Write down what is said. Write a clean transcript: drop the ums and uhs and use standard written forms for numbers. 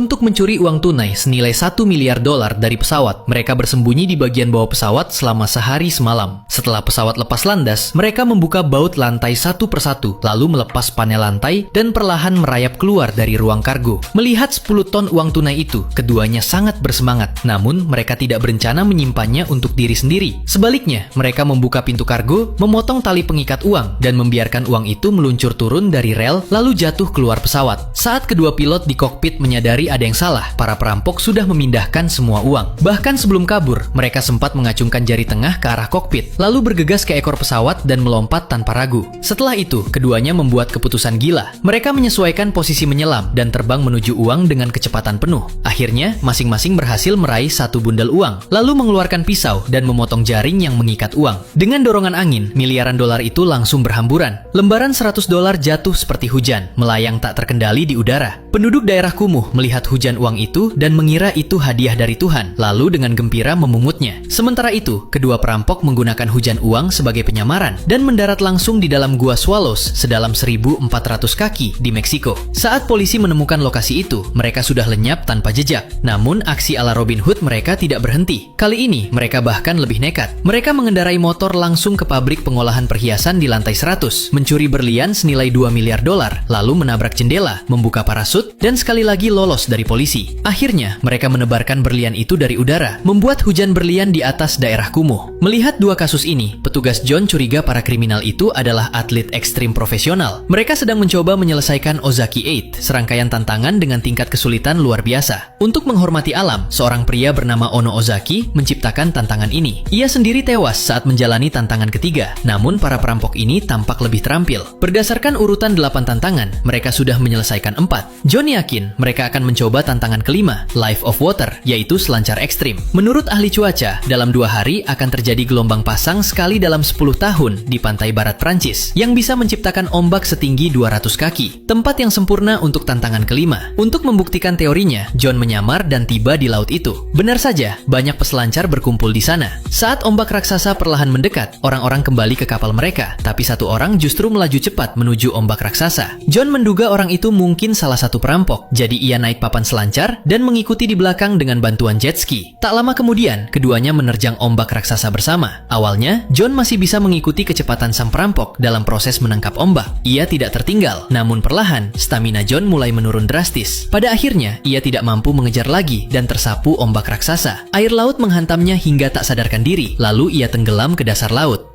untuk mencuri uang tunai senilai $1 miliar dari pesawat. Mereka bersembunyi di bagian bawah pesawat selama sehari semalam. Setelah pesawat lepas landas, mereka membuka baut lantai satu persatu, lalu melepas panel lantai dan perlahan merayap keluar dari ruang kargo. Melihat 10 ton uang tunai itu, keduanya sangat bersemangat. Namun, mereka tidak berencana menyimpannya untuk diri sendiri. Sebaliknya, mereka membuka pintu kargo, memotong tali pengikat uang, dan membiarkan uang itu meluncur turun dari rel lalu jatuh keluar pesawat. Saat kedua pilot di kokpit menyadari ada yang salah, para perampok sudah memindahkan semua uang. Bahkan sebelum kabur, mereka sempat mengacungkan jari tengah ke arah kokpit, lalu bergegas ke ekor pesawat dan melompat tanpa ragu. Setelah itu, keduanya membuat keputusan gila. Mereka menyesuaikan posisi menyelam dan terbang menuju uang dengan kecepatan penuh. Akhirnya, masing-masing berhasil meraih satu bundel uang, lalu mengeluarkan pisau dan memotong jaring yang mengikat uang. Dengan dorongan angin, miliaran dolar itu langsung berhamburan. Lembaran $100 jatuh seperti hujan, melayang tak terkendali di udara. Penduduk daerah kumuh melihat hujan uang itu dan mengira itu hadiah dari Tuhan, lalu dengan gembira memungutnya. Sementara itu, kedua perampok menggunakan hujan uang sebagai penyamaran dan mendarat langsung di dalam gua Swallows sedalam 1.400 kaki di Meksiko. Saat polisi menemukan lokasi itu, mereka sudah lenyap tanpa jejak. Namun, aksi ala Robin Hood mereka tidak berhenti. Kali ini, mereka bahkan lebih nekat. Mereka mengendarai motor langsung ke pabrik pengolahan perhiasan di lantai 100, mencuri berlian senilai $2 miliar, lalu menabrak jendela, membuka parasut, dan sekali lagi lolos dari polisi. Akhirnya, mereka menebarkan berlian itu dari udara, membuat hujan berlian di atas daerah kumuh. Melihat dua kasus ini, petugas John curiga para kriminal itu adalah atlet ekstrim profesional. Mereka sedang mencoba menyelesaikan Ozaki 8, serangkaian tantangan dengan tingkat kesulitan luar biasa. Untuk menghormati alam, seorang pria bernama Ono Ozaki menciptakan tantangan ini. Ia sendiri tewas saat menjalani tantangan ketiga, namun para perampok ini tampak lebih terampil. Berdasarkan urutan 8 tantangan, mereka sudah menyelesaikan 4. John yakin mereka akan mencoba tantangan kelima, Life of Water, yaitu selancar ekstrim. Menurut ahli cuaca, dalam 2 hari akan terjadi gelombang pasang sekali dalam 10 tahun di pantai barat Prancis, yang bisa menciptakan ombak setinggi 200 kaki. Tempat yang sempurna untuk tantangan kelima. Untuk membuktikan teorinya, John menyamar dan tiba di laut itu. Benar saja, banyak peselancar berkumpul di sana. Saat ombak raksasa perlahan mendekat, orang-orang kembali ke kapal mereka, tapi satu orang justru melaju cepat menuju ombak raksasa. John menduga orang itu mungkin salah satu perampok, jadi ia naik papan selancar dan mengikuti di belakang dengan bantuan jet ski. Tak lama kemudian, keduanya menerjang ombak raksasa bersama. Awalnya, John masih bisa mengikuti kecepatan sang perampok dalam proses menangkap ombak. Ia tidak tertinggal, namun perlahan, stamina John mulai menurun drastis. Pada akhirnya, ia tidak mampu mengejar lagi dan tersapu ombak raksasa. Air laut menghantamnya hingga tak sadarkan diri, lalu ia tenggelam ke dasar laut.